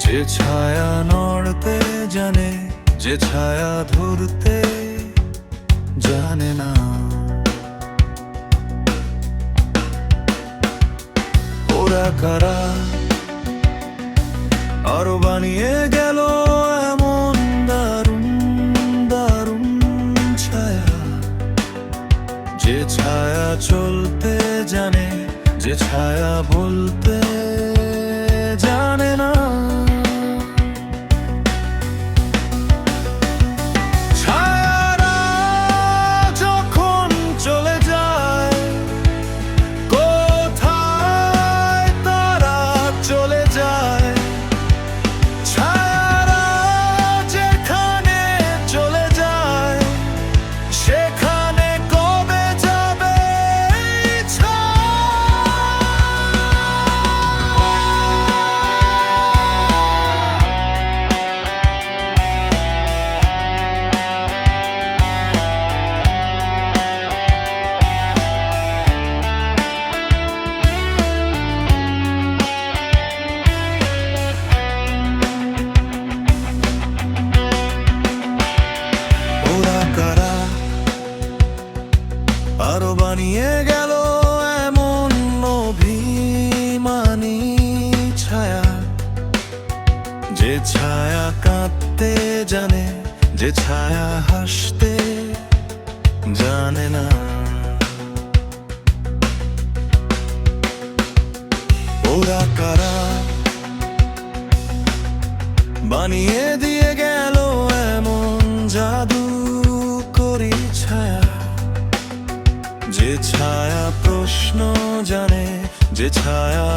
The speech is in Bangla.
যে ছায়া নড়তে জানে, যে ছায়া ধরতে জানে না। ওরা কারা আরো বানিয়ে গেল এমন দারুণ দারুণ ছায়া, যে ছায়া চলতে জানে, যে ছায়া বলতে জানে না। ছায়ারা যখন চলে যায়, কোথায় তারা চলে যায়। ছায়ারা যেখানে চলে যায়, সেখানে কবে যাবে এই আরো বানিয়ে গেল এমন অভিমানী ছায়া, যে ছায়া কাঁদতে জানে, যে ছায়া হাসতে জানে না। ওরা কারা বানিয়ে দিয়ে গেল এমন জাদু করি ছায়া, যে ছায়া প্রশ্ন জানে, যে ছায়া